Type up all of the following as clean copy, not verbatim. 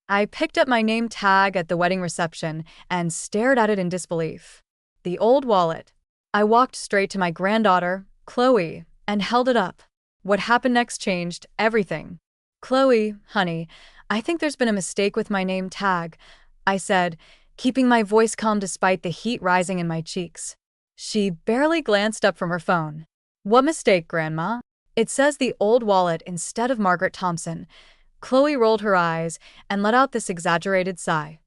I picked up my name tag at the wedding reception and stared at it in disbelief. The old wallet. I walked straight to my granddaughter, Chloe, and held it up. What happened next changed everything. "Chloe, honey, I think there's been a mistake with my name tag," I said, keeping my voice calm despite the heat rising in my cheeks. She barely glanced up from her phone. "What mistake, Grandma?" "It says the old wallet instead of Margaret Thompson." Chloe rolled her eyes and let out this exaggerated sigh.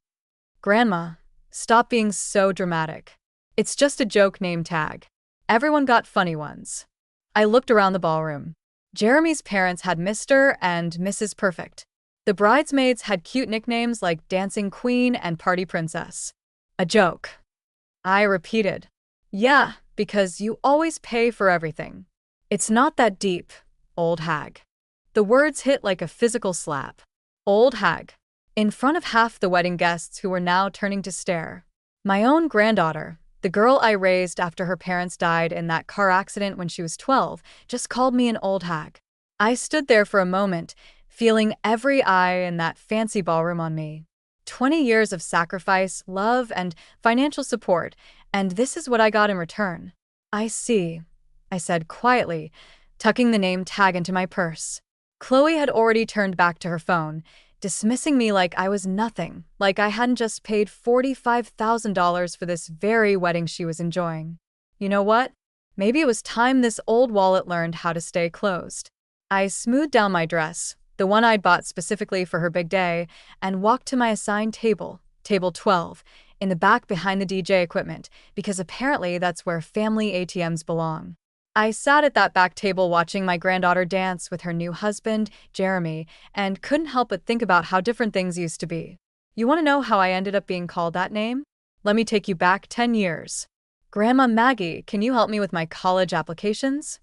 "Grandma, stop being so dramatic. It's just a joke name tag. Everyone got funny ones." I looked around the ballroom. Jeremy's parents had Mr. and Mrs. Perfect. The bridesmaids had cute nicknames like Dancing Queen and Party Princess. "A joke," I repeated. "Yeah, because you always pay for everything." "It's not that deep, old hag." The words hit like a physical slap. Old hag. In front of half the wedding guests who were now turning to stare. My own granddaughter, the girl I raised after her parents died in that car accident when she was 12, just called me an old hag. I stood there for a moment, feeling every eye in that fancy ballroom on me. 20 years of sacrifice, love, and financial support, and this is what I got in return. "I see," I said quietly, tucking the name tag into my purse. Chloe had already turned back to her phone, dismissing me like I was nothing, like I hadn't just paid $45,000 for this very wedding she was enjoying. You know what? Maybe it was time this old wallet learned how to stay closed. I smoothed down my dress, the one I'd bought specifically for her big day, and walked to my assigned table, table 12, in the back behind the DJ equipment, because apparently that's where family ATMs belong. I sat at that back table watching my granddaughter dance with her new husband, Jeremy, and couldn't help but think about how different things used to be. You want to know how I ended up being called that name? Let me take you back 10 years. "Grandma Maggie, can you help me with my college applications?"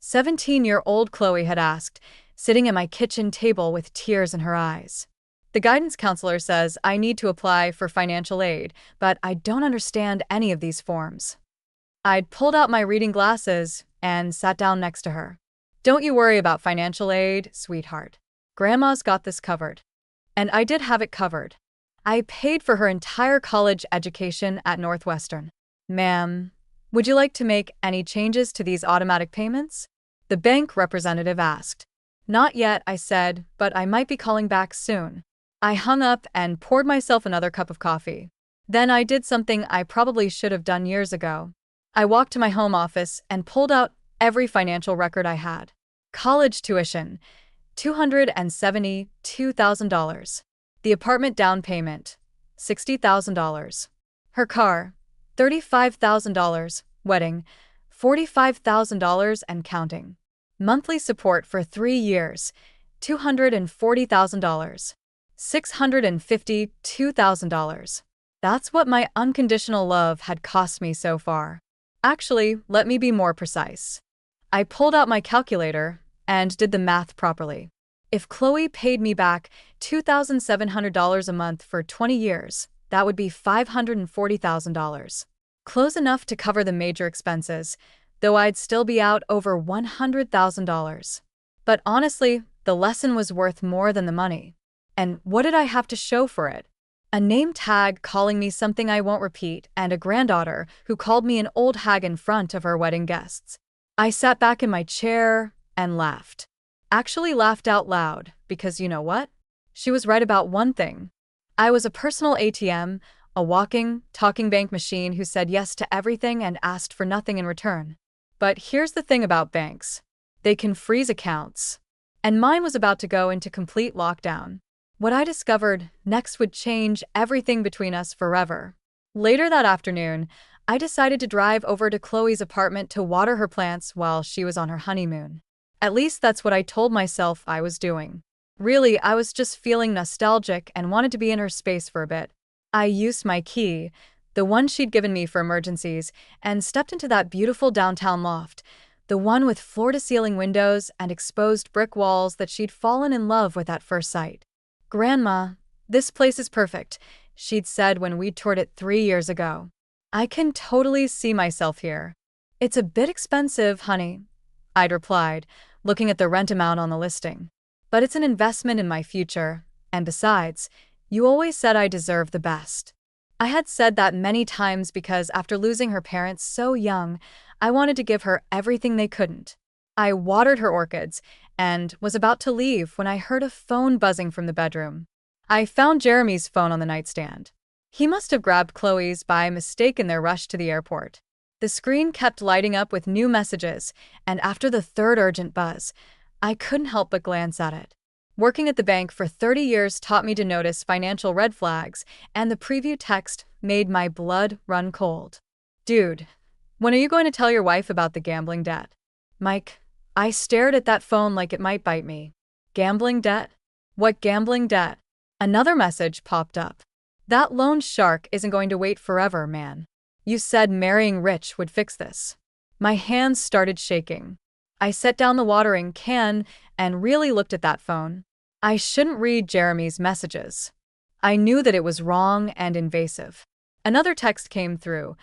17-year-old Chloe had asked, sitting at my kitchen table with tears in her eyes. "The guidance counselor says I need to apply for financial aid, but I don't understand any of these forms." I'd pulled out my reading glasses and sat down next to her. "Don't you worry about financial aid, sweetheart. Grandma's got this covered." And I did have it covered. I paid for her entire college education at Northwestern. "Ma'am, would you like to make any changes to these automatic payments?" the bank representative asked. "Not yet," I said, "but I might be calling back soon." I hung up and poured myself another cup of coffee. Then I did something I probably should have done years ago. I walked to my home office and pulled out every financial record I had. College tuition, $272,000. The apartment down payment, $60,000. Her car, $35,000. Wedding, $45,000 and counting. Monthly support for 3 years, $240,000. $652,000. That's what my unconditional love had cost me so far. Actually, let me be more precise. I pulled out my calculator and did the math properly. If Chloe paid me back $2,700 a month for 20 years, that would be $540,000. Close enough to cover the major expenses, though I'd still be out over $100,000. But honestly, the lesson was worth more than the money. And what did I have to show for it? A name tag calling me something I won't repeat, and a granddaughter who called me an old hag in front of her wedding guests. I sat back in my chair and laughed. Actually laughed out loud, because you know what? She was right about one thing. I was a personal ATM, a walking, talking bank machine who said yes to everything and asked for nothing in return. But here's the thing about banks. They can freeze accounts. And mine was about to go into complete lockdown. What I discovered next would change everything between us forever. Later that afternoon, I decided to drive over to Chloe's apartment to water her plants while she was on her honeymoon. At least that's what I told myself I was doing. Really, I was just feeling nostalgic and wanted to be in her space for a bit. I used my key, the one she'd given me for emergencies, and stepped into that beautiful downtown loft, the one with floor-to-ceiling windows and exposed brick walls that she'd fallen in love with at first sight. "Grandma, this place is perfect," she'd said when we toured it 3 years ago. "I can totally see myself here." "It's a bit expensive, honey," I'd replied, looking at the rent amount on the listing. "But it's an investment in my future, And besides, you always said I deserve the best. I had said that many times because after losing her parents so young, I wanted to give her everything they couldn't. I watered her orchids and was about to leave when I heard a phone buzzing from the bedroom. I found Jeremy's phone on the nightstand. He must have grabbed Chloe's by mistake in their rush to the airport. The screen kept lighting up with new messages, and after the third urgent buzz, I couldn't help but glance at it. Working at the bank for 30 years taught me to notice financial red flags, and the preview text made my blood run cold. Dude, when are you going to tell your wife about the gambling debt? Mike, I stared at that phone like it might bite me. Gambling debt? What gambling debt? Another message popped up. That loan shark isn't going to wait forever, man. You said marrying rich would fix this. My hands started shaking. I set down the watering can and really looked at that phone. I shouldn't read Jeremy's messages. I knew that it was wrong and invasive. Another text came through.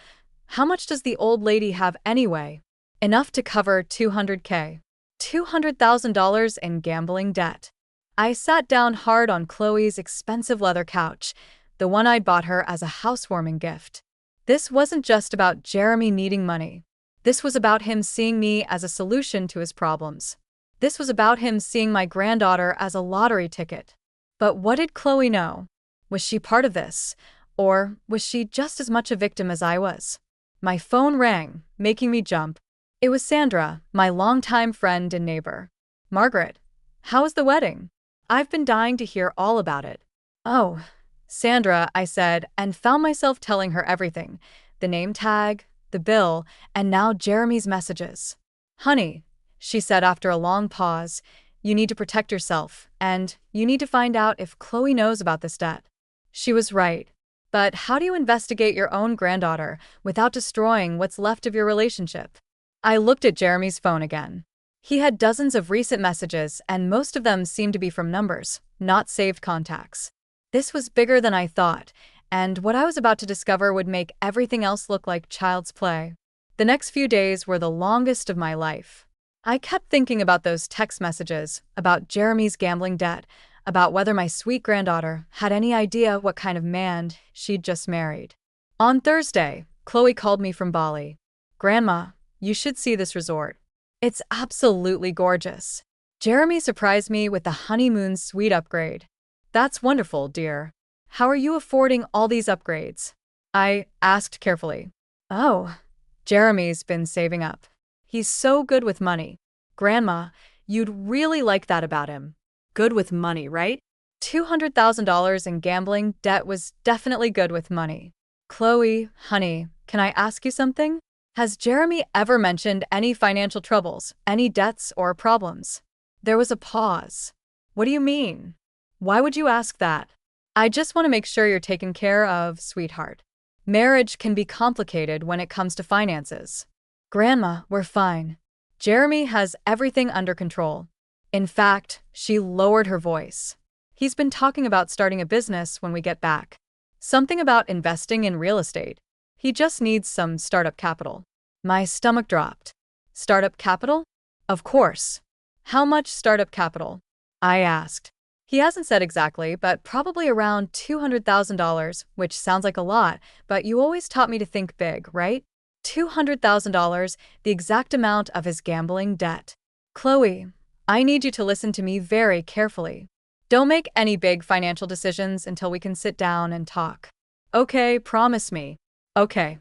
How much does the old lady have anyway? Enough to cover $200K. $200,000 in gambling debt. I sat down hard on Chloe's expensive leather couch, the one I'd bought her as a housewarming gift. This wasn't just about Jeremy needing money. This was about him seeing me as a solution to his problems. This was about him seeing my granddaughter as a lottery ticket. But what did Chloe know? Was she part of this? Or was she just as much a victim as I was? My phone rang, making me jump. It was Sandra, my longtime friend and neighbor. Margaret, how was the wedding? I've been dying to hear all about it. Oh, Sandra, I said, and found myself telling her everything. The name tag, the bill, and now Jeremy's messages. Honey, she said after a long pause, you need to protect yourself, and you need to find out if Chloe knows about this debt. She was right. But how do you investigate your own granddaughter without destroying what's left of your relationship? I looked at Jeremy's phone again. He had dozens of recent messages, and most of them seemed to be from numbers, not saved contacts. This was bigger than I thought, and what I was about to discover would make everything else look like child's play. The next few days were the longest of my life. I kept thinking about those text messages, about Jeremy's gambling debt, about whether my sweet granddaughter had any idea what kind of man she'd just married. On Thursday, Chloe called me from Bali. Grandma, you should see this resort. It's absolutely gorgeous. Jeremy surprised me with the honeymoon suite upgrade. That's wonderful, dear. How are you affording all these upgrades? I asked carefully. Oh, Jeremy's been saving up. He's so good with money. Grandma, you'd really like that about him. Good with money, right? $200,000 in gambling debt was definitely good with money. Chloe, honey, can I ask you something? Has Jeremy ever mentioned any financial troubles, any debts or problems? There was a pause. What do you mean? Why would you ask that? I just want to make sure you're taken care of, sweetheart. Marriage can be complicated when it comes to finances. Grandma, we're fine. Jeremy has everything under control. In fact, she lowered her voice. He's been talking about starting a business when we get back. Something about investing in real estate. He just needs some startup capital. My stomach dropped. Startup capital? Of course. How much startup capital? I asked. He hasn't said exactly, but probably around $200,000, which sounds like a lot, but you always taught me to think big, right? $200,000, the exact amount of his gambling debt. Chloe, I need you to listen to me very carefully. Don't make any big financial decisions until we can sit down and talk. Okay, promise me. Okay.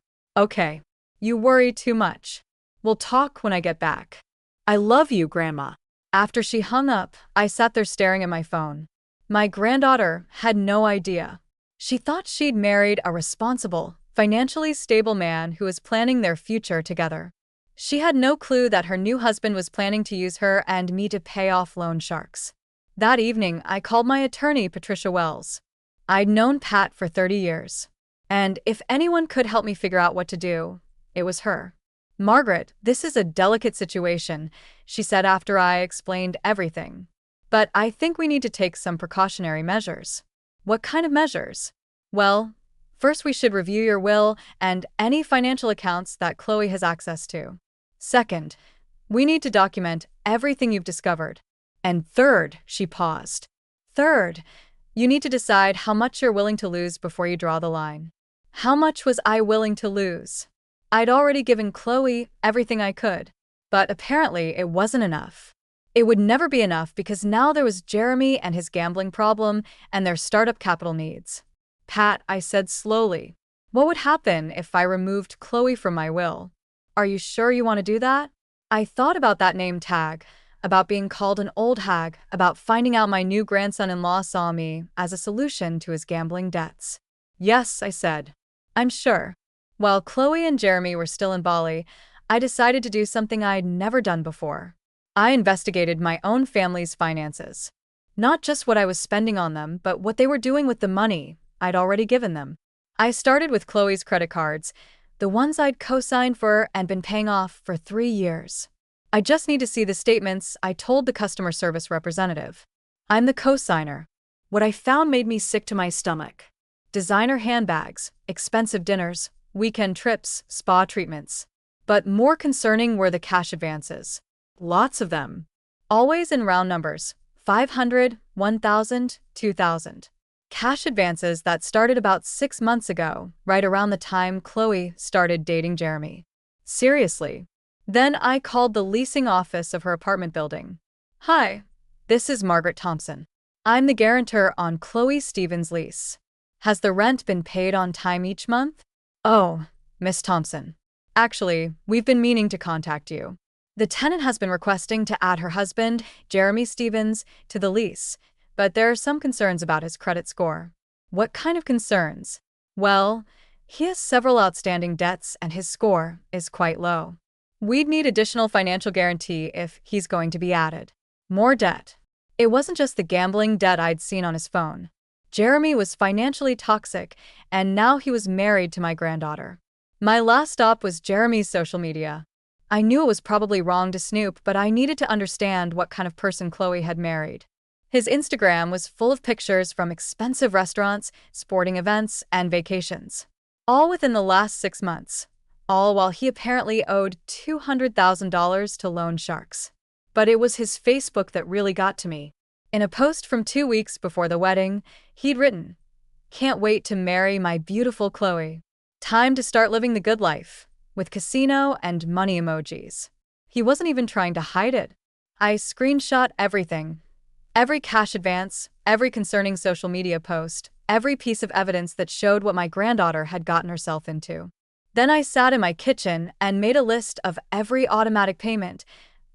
You worry too much. We'll talk when I get back. I love you, Grandma. After she hung up, I sat there staring at my phone. My granddaughter had no idea. She thought she'd married a responsible, financially stable man who was planning their future together. She had no clue that her new husband was planning to use her and me to pay off loan sharks. That evening, I called my attorney, Patricia Wells. I'd known Pat for 30 years. And if anyone could help me figure out what to do, it was her. Margaret, this is a delicate situation, she said after I explained everything. But I think we need to take some precautionary measures. What kind of measures? Well, first we should review your will and any financial accounts that Chloe has access to. Second, we need to document everything you've discovered. And third, she paused. Third, You need to decide how much you're willing to lose before you draw the line. How much was I willing to lose? I'd already given Chloe everything I could, but apparently it wasn't enough. It would never be enough because now there was Jeremy and his gambling problem and their startup capital needs. Pat, I said slowly, what would happen if I removed Chloe from my will? Are you sure you want to do that? I thought about that name tag, about being called an old hag, about finding out my new grandson-in-law saw me as a solution to his gambling debts. Yes, I said. I'm sure. While Chloe and Jeremy were still in Bali, I decided to do something I'd never done before. I investigated my own family's finances. Not just what I was spending on them, but what they were doing with the money I'd already given them. I started with Chloe's credit cards, the ones I'd co-signed for and been paying off for 3 years. I just need to see the statements, I told the customer service representative. I'm the co-signer. What I found made me sick to my stomach. Designer handbags, expensive dinners, weekend trips, spa treatments. But more concerning were the cash advances. Lots of them. Always in round numbers, 500, 1,000, 2,000. Cash advances that started about 6 months ago, right around the time Chloe started dating Jeremy. Seriously. Then I called the leasing office of her apartment building. Hi, this is Margaret Thompson. I'm the guarantor on Chloe Stevens' lease. Has the rent been paid on time each month? Oh, Miss Thompson. Actually, we've been meaning to contact you. The tenant has been requesting to add her husband, Jeremy Stevens, to the lease, but there are some concerns about his credit score. What kind of concerns? Well, he has several outstanding debts and his score is quite low. We'd need additional financial guarantee if he's going to be added. More debt. It wasn't just the gambling debt I'd seen on his phone. Jeremy was financially toxic, and now he was married to my granddaughter. My last stop was Jeremy's social media. I knew it was probably wrong to snoop, but I needed to understand what kind of person Chloe had married. His Instagram was full of pictures from expensive restaurants, sporting events, and vacations. All within the last 6 months. All while he apparently owed $200,000 to loan sharks. But it was his Facebook that really got to me. In a post from 2 weeks before the wedding, he'd written, "Can't wait to marry my beautiful Chloe. Time to start living the good life," with casino and money emojis. He wasn't even trying to hide it. I screenshot everything. Every cash advance, every concerning social media post, every piece of evidence that showed what my granddaughter had gotten herself into. Then I sat in my kitchen and made a list of every automatic payment,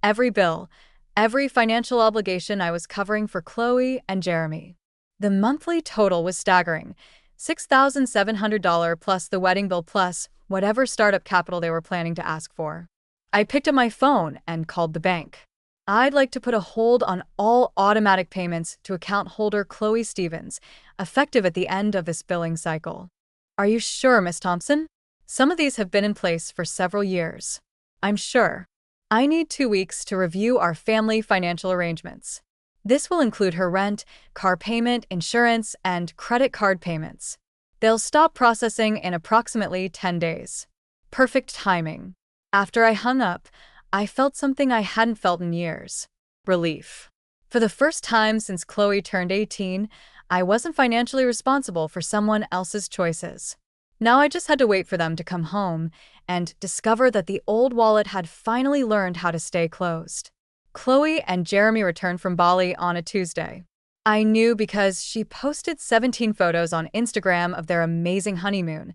every bill, every financial obligation I was covering for Chloe and Jeremy. The monthly total was staggering, $6,700 plus the wedding bill plus whatever startup capital they were planning to ask for. I picked up my phone and called the bank. I'd like to put a hold on all automatic payments to account holder Chloe Stevens, effective at the end of this billing cycle. Are you sure, Miss Thompson? Some of these have been in place for several years. I'm sure. I need 2 weeks to review our family financial arrangements. This will include her rent, car payment, insurance, and credit card payments. They'll stop processing in approximately 10 days. Perfect timing. After I hung up, I felt something I hadn't felt in years. Relief. For the first time since Chloe turned 18, I wasn't financially responsible for someone else's choices. Now I just had to wait for them to come home and discover that the old wallet had finally learned how to stay closed. Chloe and Jeremy returned from Bali on a Tuesday. I knew because she posted 17 photos on Instagram of their amazing honeymoon,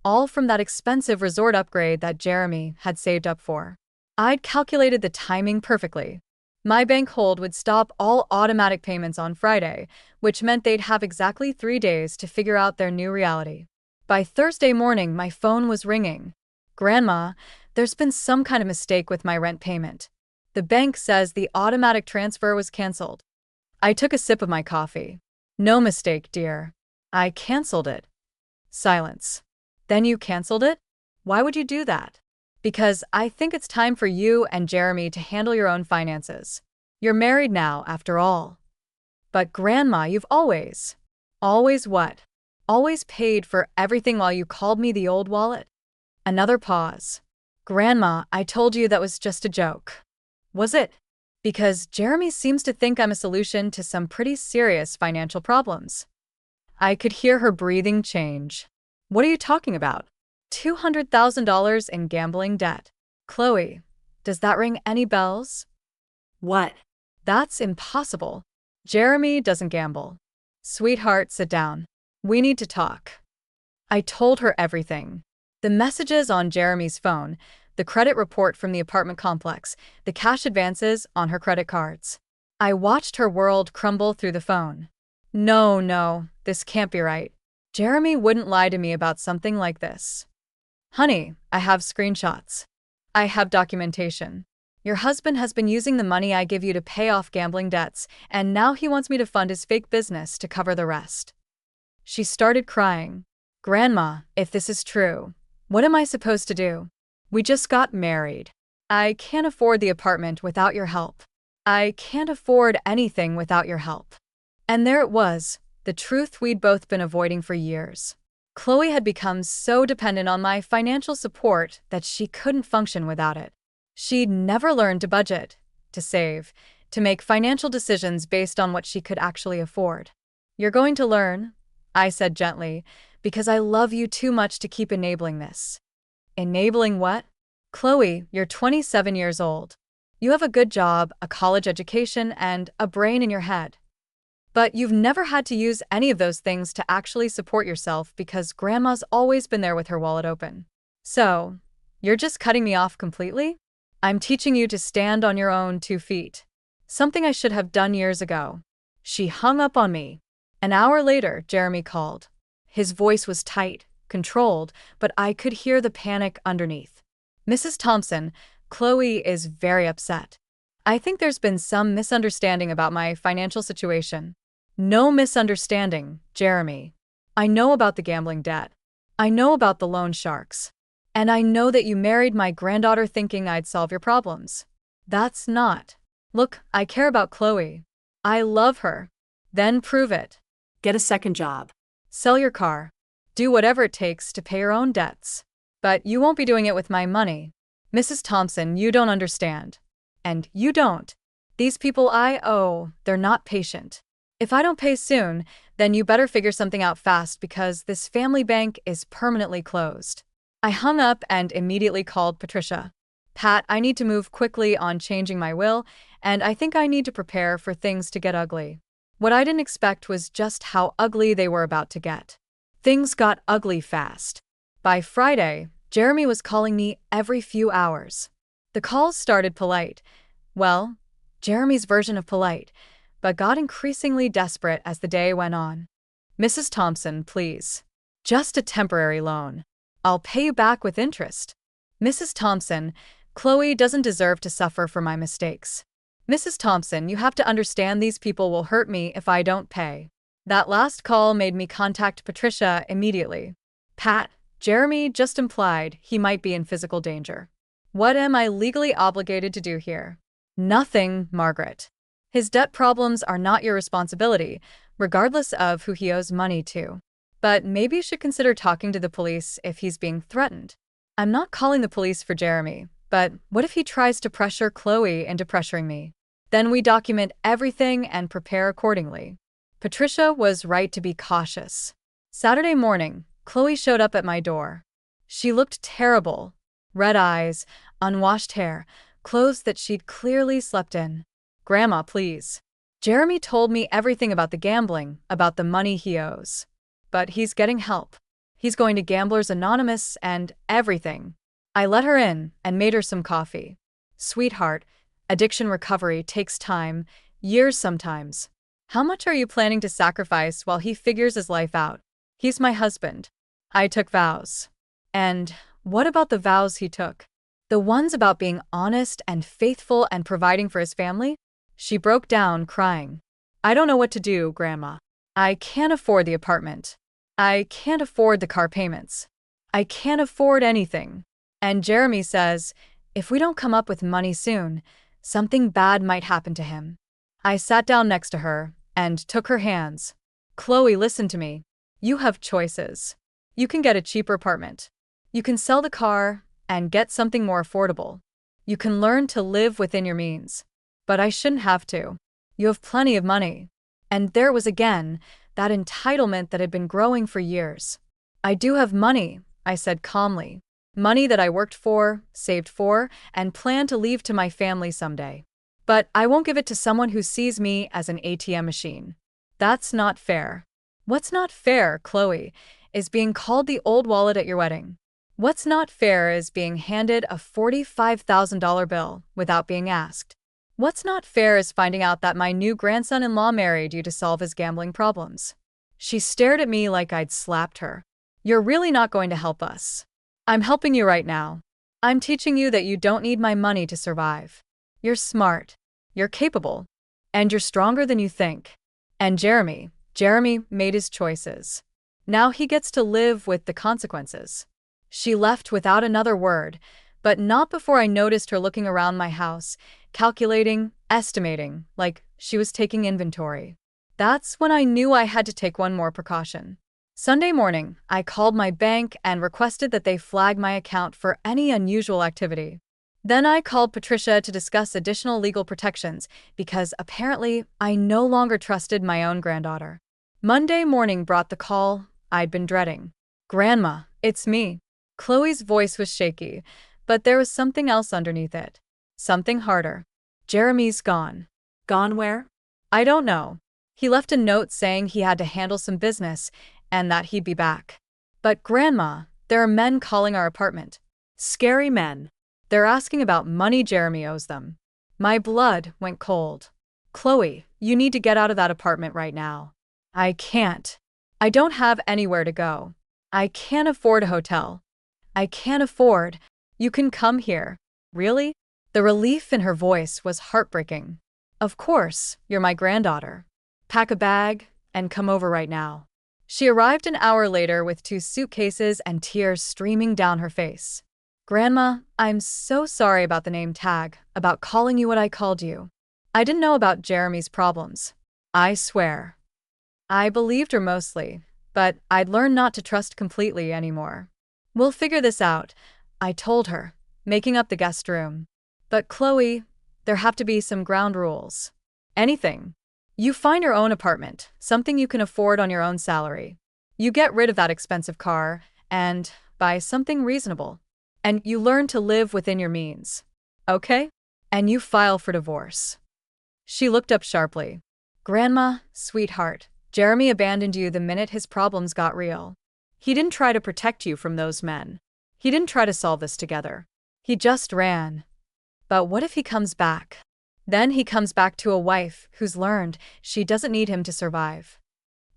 all from that expensive resort upgrade that Jeremy had saved up for. I'd calculated the timing perfectly. My bank hold would stop all automatic payments on Friday, which meant they'd have exactly 3 days to figure out their new reality. By Thursday morning, my phone was ringing. "Grandma, there's been some kind of mistake with my rent payment. The bank says the automatic transfer was canceled." I took a sip of my coffee. "No mistake, dear. I canceled it." Silence. "Then you canceled it? Why would you do that?" "Because I think it's time for you and Jeremy to handle your own finances. You're married now, after all." "But Grandma, you've always..." "Always what? Always paid for everything while you called me the old wallet?" Another pause. "Grandma, I told you that was just a joke." "Was it?" Because Jeremy seems to think I'm a solution to some pretty serious financial problems. I could hear her breathing change. What are you talking about? $200,000 in gambling debt. Chloe, does that ring any bells? What? That's impossible. Jeremy doesn't gamble. Sweetheart, sit down. We need to talk. I told her everything. The messages on Jeremy's phone, the credit report from the apartment complex, the cash advances on her credit cards. I watched her world crumble through the phone. No, this can't be right. Jeremy wouldn't lie to me about something like this. Honey, I have screenshots. I have documentation. Your husband has been using the money I give you to pay off gambling debts, and now he wants me to fund his fake business to cover the rest. She started crying. Grandma, if this is true, what am I supposed to do? We just got married. I can't afford the apartment without your help. I can't afford anything without your help. And there it was, the truth we'd both been avoiding for years. Chloe had become so dependent on my financial support that she couldn't function without it. She'd never learned to budget, to save, to make financial decisions based on what she could actually afford. You're going to learn, I said gently, because I love you too much to keep enabling this. Enabling what? Chloe, you're 27 years old. You have a good job, a college education, and a brain in your head. But you've never had to use any of those things to actually support yourself because Grandma's always been there with her wallet open. So, you're just cutting me off completely? I'm teaching you to stand on your own 2 feet. Something I should have done years ago. She hung up on me. An hour later, Jeremy called. His voice was tight, controlled, but I could hear the panic underneath. Mrs. Thompson, Chloe is very upset. I think there's been some misunderstanding about my financial situation. No misunderstanding, Jeremy. I know about the gambling debt. I know about the loan sharks. And I know that you married my granddaughter thinking I'd solve your problems. That's not. Look, I care about Chloe. I love her. Then prove it. Get a second job. Sell your car. Do whatever it takes to pay your own debts. But you won't be doing it with my money. Mrs. Thompson, you don't understand. And you don't. These people I owe, they're not patient. If I don't pay soon, then you better figure something out fast because this family bank is permanently closed. I hung up and immediately called Patricia. Pat, I need to move quickly on changing my will, and I think I need to prepare for things to get ugly. What I didn't expect was just how ugly they were about to get. Things got ugly fast. By Friday, Jeremy was calling me every few hours. The calls started polite. Well, Jeremy's version of polite, but got increasingly desperate as the day went on. Mrs. Thompson, please. Just a temporary loan. I'll pay you back with interest. Mrs. Thompson, Chloe doesn't deserve to suffer for my mistakes. Mrs. Thompson, you have to understand these people will hurt me if I don't pay. That last call made me contact Patricia immediately. Pat, Jeremy just implied he might be in physical danger. What am I legally obligated to do here? Nothing, Margaret. His debt problems are not your responsibility, regardless of who he owes money to. But maybe you should consider talking to the police if he's being threatened. I'm not calling the police for Jeremy, but what if he tries to pressure Chloe into pressuring me? Then we document everything and prepare accordingly. Patricia was right to be cautious. Saturday morning, Chloe showed up at my door. She looked terrible. Red eyes, unwashed hair, clothes that she'd clearly slept in. Grandma, please. Jeremy told me everything about the gambling, about the money he owes. But he's getting help. He's going to Gamblers Anonymous and everything. I let her in and made her some coffee. Sweetheart, addiction recovery takes time, years sometimes. How much are you planning to sacrifice while he figures his life out? He's my husband. I took vows. And what about the vows he took? The ones about being honest and faithful and providing for his family? She broke down, crying. I don't know what to do, Grandma. I can't afford the apartment. I can't afford the car payments. I can't afford anything. And Jeremy says, if we don't come up with money soon, something bad might happen to him. I sat down next to her and took her hands. Chloe, listen to me. You have choices. You can get a cheaper apartment. You can sell the car and get something more affordable. You can learn to live within your means. But I shouldn't have to. You have plenty of money. And there was again, that entitlement that had been growing for years. I do have money, I said calmly. Money that I worked for, saved for, and plan to leave to my family someday. But I won't give it to someone who sees me as an ATM machine. That's not fair. What's not fair, Chloe, is being called the old wallet at your wedding. What's not fair is being handed a $45,000 bill without being asked. What's not fair is finding out that my new grandson-in-law married you to solve his gambling problems. She stared at me like I'd slapped her. You're really not going to help us. I'm helping you right now. I'm teaching you that you don't need my money to survive. You're smart. You're capable. And you're stronger than you think. And Jeremy made his choices. Now he gets to live with the consequences. She left without another word, but not before I noticed her looking around my house, calculating, estimating, like she was taking inventory. That's when I knew I had to take one more precaution. Sunday morning, I called my bank and requested that they flag my account for any unusual activity. Then I called Patricia to discuss additional legal protections because apparently I no longer trusted my own granddaughter. Monday morning brought the call I'd been dreading. Grandma, it's me. Chloe's voice was shaky, but there was something else underneath it. Something harder. Jeremy's gone. Gone where? I don't know. He left a note saying he had to handle some business and that he'd be back. But Grandma, there are men calling our apartment. Scary men. They're asking about money Jeremy owes them. My blood went cold. Chloe, you need to get out of that apartment right now. I can't. I don't have anywhere to go. I can't afford a hotel. I can't afford. You can come here. Really? The relief in her voice was heartbreaking. Of course, you're my granddaughter. Pack a bag and come over right now. She arrived an hour later with 2 suitcases and tears streaming down her face. Grandma, I'm so sorry about the name tag, about calling you what I called you. I didn't know about Jeremy's problems. I swear. I believed her mostly, but I'd learned not to trust completely anymore. We'll figure this out, I told her, making up the guest room. But Chloe, there have to be some ground rules. Anything. You find your own apartment, something you can afford on your own salary. You get rid of that expensive car and buy something reasonable. And you learn to live within your means. Okay? And you file for divorce. She looked up sharply. Grandma, sweetheart, Jeremy abandoned you the minute his problems got real. He didn't try to protect you from those men. He didn't try to solve this together. He just ran. But what if he comes back? Then he comes back to a wife who's learned she doesn't need him to survive.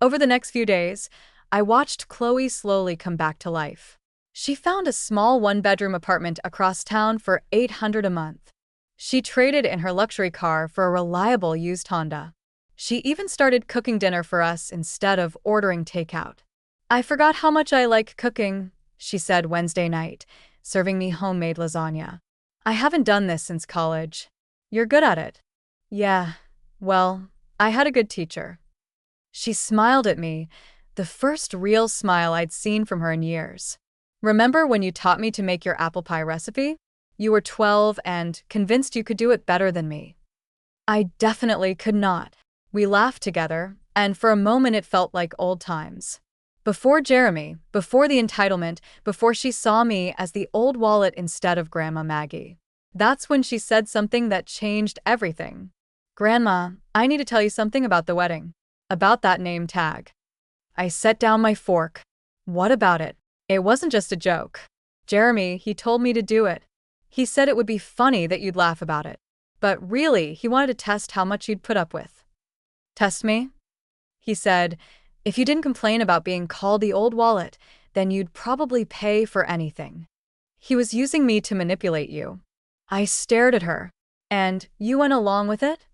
Over the next few days, I watched Chloe slowly come back to life. She found a small 1-bedroom apartment across town for $800 a month. She traded in her luxury car for a reliable used Honda. She even started cooking dinner for us instead of ordering takeout. I forgot how much I like cooking, she said Wednesday night, serving me homemade lasagna. I haven't done this since college. You're good at it. Yeah, well, I had a good teacher. She smiled at me, the first real smile I'd seen from her in years. Remember when you taught me to make your apple pie recipe? You were 12 and convinced you could do it better than me. I definitely could not. We laughed together, and for a moment it felt like old times. Before Jeremy, before the entitlement, before she saw me as the old wallet instead of Grandma Maggie. That's when she said something that changed everything. Grandma, I need to tell you something about the wedding. About that name tag. I set down my fork. What about it? It wasn't just a joke. Jeremy, he told me to do it. He said it would be funny that you'd laugh about it. But really, he wanted to test how much you'd put up with. Test me? He said, if you didn't complain about being called the old wallet, then you'd probably pay for anything. He was using me to manipulate you. I stared at her. And you went along with it?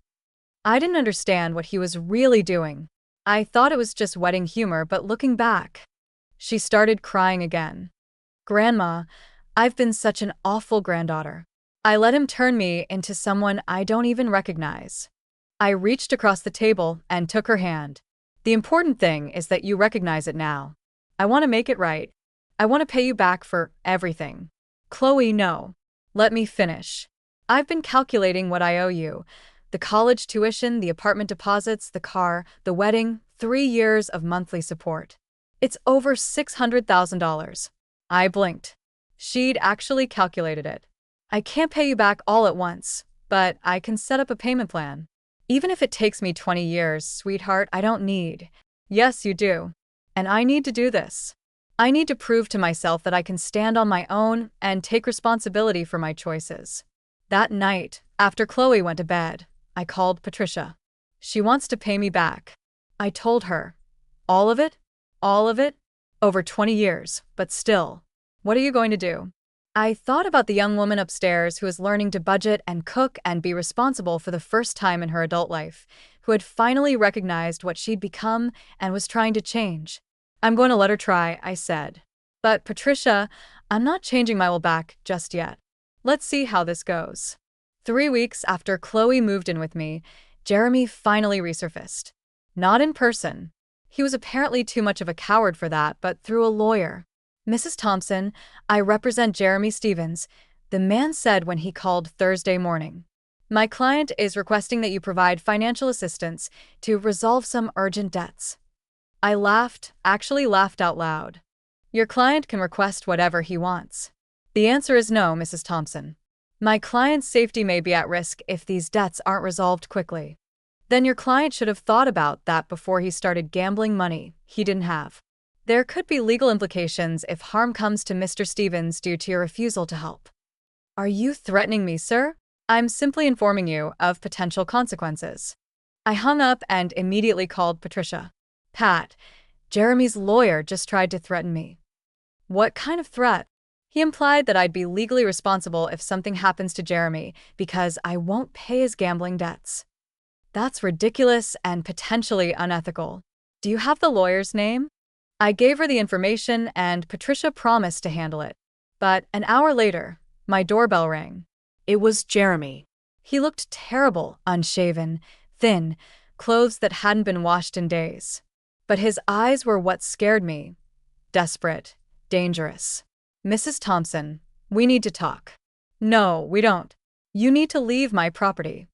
I didn't understand what he was really doing. I thought it was just wedding humor, but looking back. She started crying again. Grandma, I've been such an awful granddaughter. I let him turn me into someone I don't even recognize. I reached across the table and took her hand. The important thing is that you recognize it now. I want to make it right. I want to pay you back for everything. Chloe, no. Let me finish. I've been calculating what I owe you. The college tuition, the apartment deposits, the car, the wedding, 3 years of monthly support. It's over $600,000. I blinked. She'd actually calculated it. I can't pay you back all at once, but I can set up a payment plan. Even if it takes me 20 years, sweetheart, I don't need. Yes, you do. And I need to do this. I need to prove to myself that I can stand on my own and take responsibility for my choices. That night, after Chloe went to bed, I called Patricia. She wants to pay me back. I told her. All of it? All of it? Over 20 years, but still. What are you going to do? I thought about the young woman upstairs who was learning to budget and cook and be responsible for the first time in her adult life, who had finally recognized what she'd become and was trying to change. I'm going to let her try, I said. But Patricia, I'm not changing my will back just yet. Let's see how this goes. 3 weeks after Chloe moved in with me, Jeremy finally resurfaced. Not in person. He was apparently too much of a coward for that, but through a lawyer. Mrs. Thompson, I represent Jeremy Stevens, the man said when he called Thursday morning. My client is requesting that you provide financial assistance to resolve some urgent debts. I laughed, actually laughed out loud. Your client can request whatever he wants. The answer is no, Mrs. Thompson. My client's safety may be at risk if these debts aren't resolved quickly. Then your client should have thought about that before he started gambling money he didn't have. There could be legal implications if harm comes to Mr. Stevens due to your refusal to help. Are you threatening me, sir? I'm simply informing you of potential consequences. I hung up and immediately called Patricia. Pat, Jeremy's lawyer just tried to threaten me. What kind of threat? He implied that I'd be legally responsible if something happens to Jeremy because I won't pay his gambling debts. That's ridiculous and potentially unethical. Do you have the lawyer's name? I gave her the information and Patricia promised to handle it. But an hour later, my doorbell rang. It was Jeremy. He looked terrible, unshaven, thin, clothes that hadn't been washed in days. But his eyes were what scared me. Desperate, dangerous. Mrs. Thompson, we need to talk. No, we don't. You need to leave my property.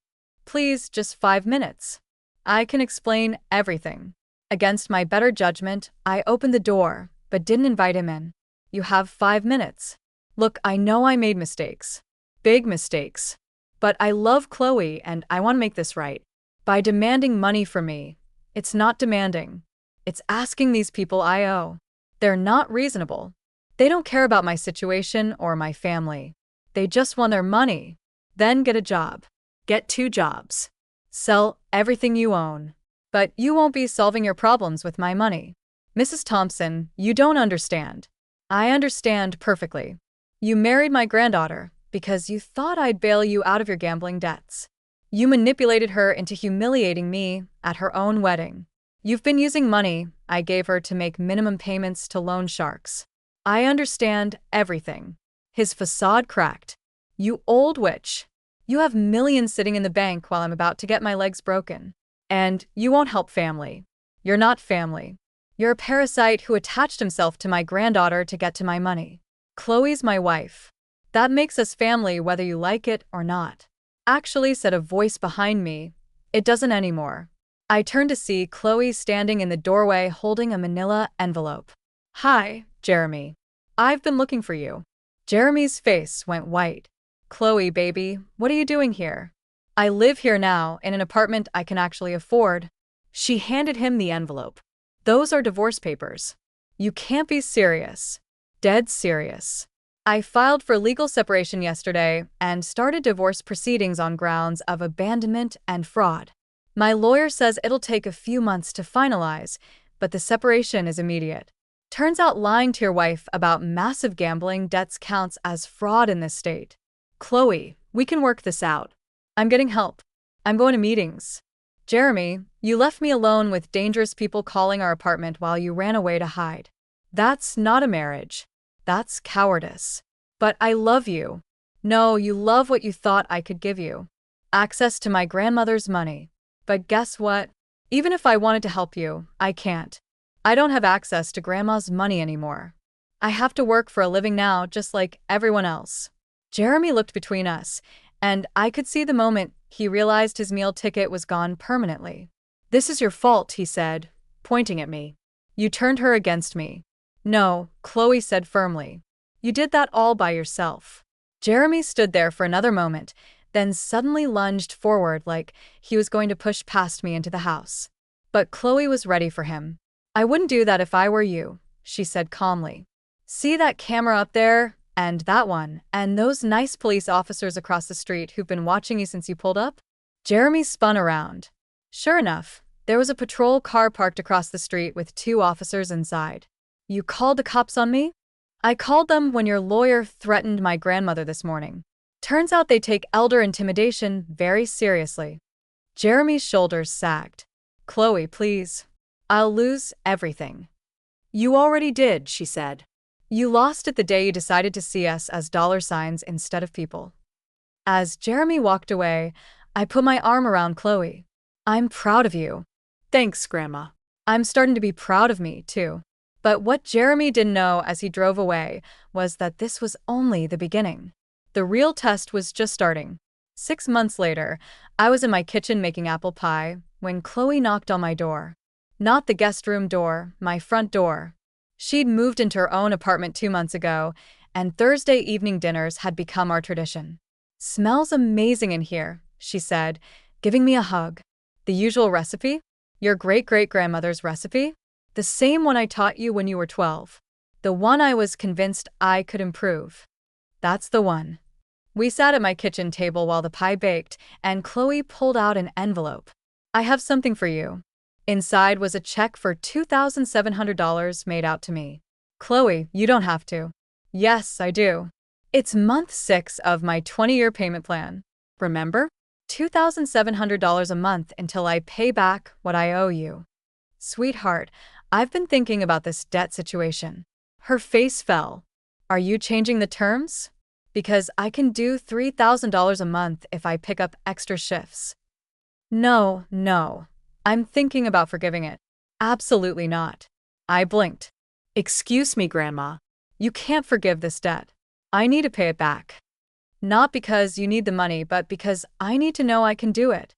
Please, just 5 minutes. I can explain everything. Against my better judgment, I opened the door, but didn't invite him in. You have 5 minutes. Look, I know I made mistakes. Big mistakes. But I love Chloe and I want to make this right. By demanding money from me, it's not demanding. It's asking these people I owe. They're not reasonable. They don't care about my situation or my family. They just want their money. Then get a job. Get 2 jobs. Sell everything you own. But you won't be solving your problems with my money. Mrs. Thompson, you don't understand. I understand perfectly. You married my granddaughter because you thought I'd bail you out of your gambling debts. You manipulated her into humiliating me at her own wedding. You've been using money I gave her to make minimum payments to loan sharks. I understand everything. His facade cracked. You old witch. You have millions sitting in the bank while I'm about to get my legs broken. And you won't help family. You're not family. You're a parasite who attached himself to my granddaughter to get to my money. Chloe's my wife. That makes us family whether you like it or not. Actually, said a voice behind me. It doesn't anymore. I turned to see Chloe standing in the doorway holding a manila envelope. Hi, Jeremy. I've been looking for you. Jeremy's face went white. Chloe, baby, what are you doing here? I live here now, in an apartment I can actually afford. She handed him the envelope. Those are divorce papers. You can't be serious. Dead serious. I filed for legal separation yesterday and started divorce proceedings on grounds of abandonment and fraud. My lawyer says it'll take a few months to finalize, but the separation is immediate. Turns out lying to your wife about massive gambling debts counts as fraud in this state. Chloe, we can work this out. I'm getting help. I'm going to meetings. Jeremy, you left me alone with dangerous people calling our apartment while you ran away to hide. That's not a marriage. That's cowardice. But I love you. No, you love what you thought I could give you. Access to my grandmother's money. But guess what? Even if I wanted to help you, I can't. I don't have access to Grandma's money anymore. I have to work for a living now just like everyone else. Jeremy looked between us, And I could see the moment he realized his meal ticket was gone permanently. "This is your fault," he said, pointing at me. "You turned her against me." "No," Chloe said firmly. "You did that all by yourself." Jeremy stood there for another moment, then suddenly lunged forward like he was going to push past me into the house. But Chloe was ready for him. "I wouldn't do that if I were you," she said calmly. "See that camera up there? And that one? And those nice police officers across the street who've been watching you since you pulled up?" Jeremy spun around. Sure enough, there was a patrol car parked across the street with 2 officers inside. "You called the cops on me?" "I called them when your lawyer threatened my grandmother this morning. Turns out they take elder intimidation very seriously." Jeremy's shoulders sagged. "Chloe, please. I'll lose everything." "You already did," she said. "You lost it the day you decided to see us as dollar signs instead of people." As Jeremy walked away, I put my arm around Chloe. "I'm proud of you." "Thanks, Grandma." I'm starting to be proud of me, too. But what Jeremy didn't know as he drove away was that this was only the beginning. The real test was just starting. 6 months later, I was in my kitchen making apple pie when Chloe knocked on my door. Not the guest room door, my front door. She'd moved into her own apartment 2 months ago, and Thursday evening dinners had become our tradition. "Smells amazing in here," she said, giving me a hug. "The usual recipe? Your great-great-grandmother's recipe? The same one I taught you when you were 12. The one I was convinced I could improve." "That's the one." We sat at my kitchen table while the pie baked, and Chloe pulled out an envelope. "I have something for you." Inside was a check for $2,700 made out to me. "Chloe, you don't have to." "Yes, I do. It's month 6 of my 20-year payment plan. Remember? $2,700 a month until I pay back what I owe you." "Sweetheart, I've been thinking about this debt situation." Her face fell. "Are you changing the terms? Because I can do $3,000 a month if I pick up extra shifts." No. I'm thinking about forgiving it." "Absolutely not." I blinked. "Excuse me, Grandma." "You can't forgive this debt. I need to pay it back. Not because you need the money, but because I need to know I can do it.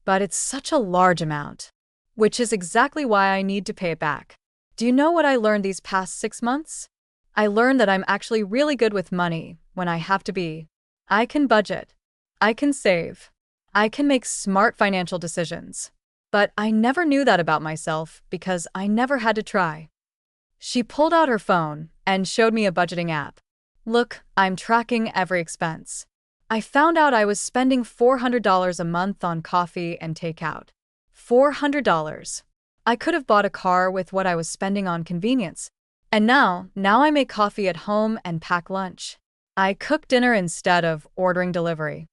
But it's such a large amount. Which is exactly why I need to pay it back." Do you know what I learned these past 6 months? I learned that I'm actually really good with money when I have to be. I can budget. I can save. I can make smart financial decisions. But I never knew that about myself because I never had to try. She pulled out her phone and showed me a budgeting app. "Look, I'm tracking every expense." I found out I was spending $400 a month on coffee and takeout. $400. I could have bought a car with what I was spending on convenience. And now I make coffee at home and pack lunch. I cook dinner instead of ordering delivery.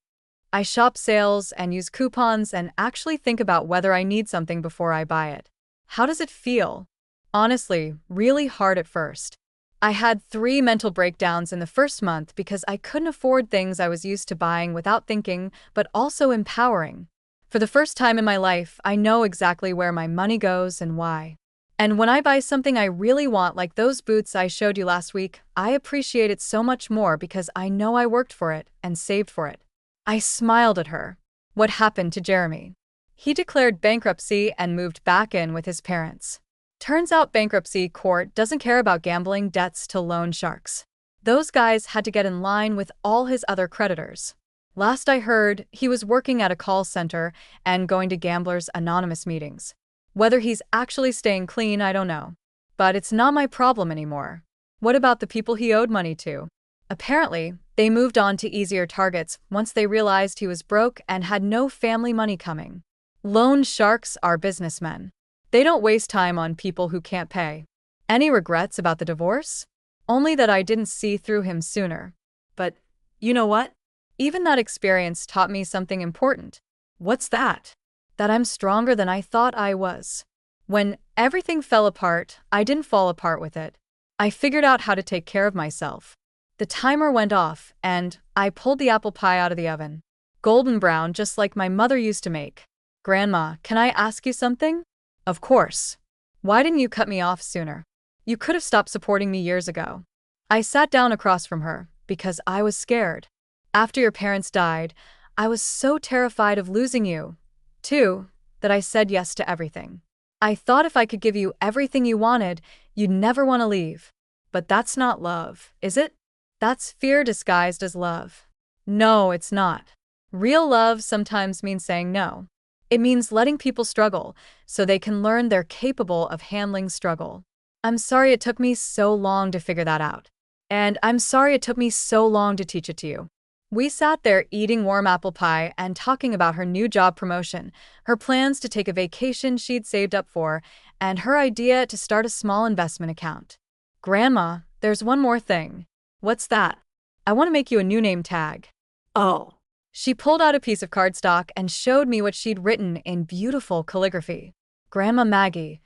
I shop sales and use coupons and actually think about whether I need something before I buy it. How does it feel? Honestly, really hard at first. I had 3 mental breakdowns in the first month because I couldn't afford things I was used to buying without thinking, but also empowering. For the first time in my life, I know exactly where my money goes and why. And when I buy something I really want, like those boots I showed you last week, I appreciate it so much more because I know I worked for it and saved for it. I smiled at her. What happened to Jeremy? He declared bankruptcy and moved back in with his parents. Turns out bankruptcy court doesn't care about gambling debts to loan sharks. Those guys had to get in line with all his other creditors. Last I heard, he was working at a call center and going to Gamblers Anonymous meetings. Whether he's actually staying clean, I don't know. But it's not my problem anymore. What about the people he owed money to? Apparently, they moved on to easier targets once they realized he was broke and had no family money coming. Loan sharks are businessmen. They don't waste time on people who can't pay. Any regrets about the divorce? Only that I didn't see through him sooner. But you know what? Even that experience taught me something important. "What's that?" That I'm stronger than I thought I was. When everything fell apart, I didn't fall apart with it. I figured out how to take care of myself. The timer went off, and I pulled the apple pie out of the oven. Golden brown, just like my mother used to make. "Grandma, can I ask you something?" "Of course." "Why didn't you cut me off sooner? You could have stopped supporting me years ago." I sat down across from her, because I was scared. After your parents died, I was so terrified of losing you, too, that I said yes to everything. I thought if I could give you everything you wanted, you'd never want to leave. But that's not love, is it? That's fear disguised as love. No, it's not. Real love sometimes means saying no. It means letting people struggle so they can learn they're capable of handling struggle. I'm sorry it took me so long to figure that out. And I'm sorry it took me so long to teach it to you. We sat there eating warm apple pie and talking about her new job promotion, her plans to take a vacation she'd saved up for, and her idea to start a small investment account. Grandma, there's one more thing. What's that? I want to make you a new name tag. Oh. She pulled out a piece of cardstock and showed me what she'd written in beautiful calligraphy. Grandma Maggie,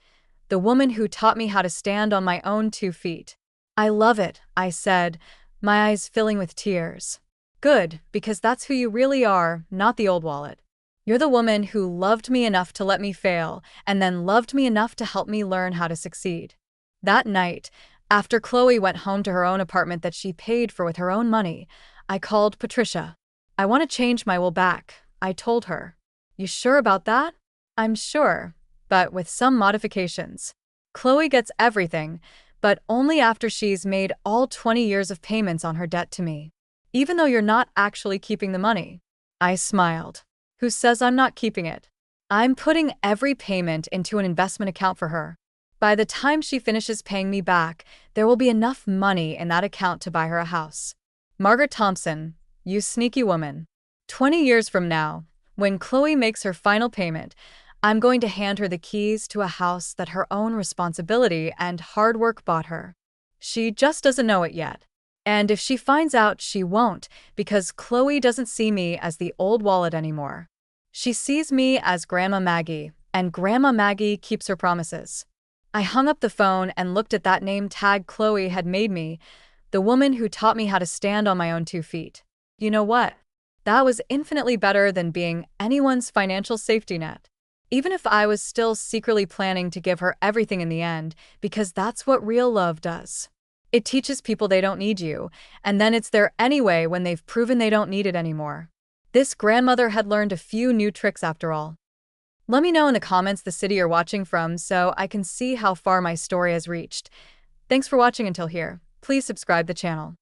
the woman who taught me how to stand on my own 2 feet. I love it, I said, my eyes filling with tears. Good, because that's who you really are, not the old wallet. You're the woman who loved me enough to let me fail, and then loved me enough to help me learn how to succeed. That night, after Chloe went home to her own apartment that she paid for with her own money, I called Patricia. I want to change my will back, I told her. You sure about that? I'm sure, but with some modifications. Chloe gets everything, but only after she's made all 20 years of payments on her debt to me. Even though you're not actually keeping the money. I smiled. Who says I'm not keeping it? I'm putting every payment into an investment account for her. By the time she finishes paying me back, there will be enough money in that account to buy her a house. Margaret Thompson, you sneaky woman. 20 years from now, when Chloe makes her final payment, I'm going to hand her the keys to a house that her own responsibility and hard work bought her. She just doesn't know it yet. And if she finds out, she won't, because Chloe doesn't see me as the old wallet anymore. She sees me as Grandma Maggie, and Grandma Maggie keeps her promises. I hung up the phone and looked at that name tag Chloe had made me, the woman who taught me how to stand on my own 2 feet. You know what? That was infinitely better than being anyone's financial safety net. Even if I was still secretly planning to give her everything in the end, because that's what real love does. It teaches people they don't need you, and then it's there anyway when they've proven they don't need it anymore. This grandmother had learned a few new tricks after all. Let me know in the comments the city you're watching from so I can see how far my story has reached. Thanks for watching until here. Please subscribe the channel.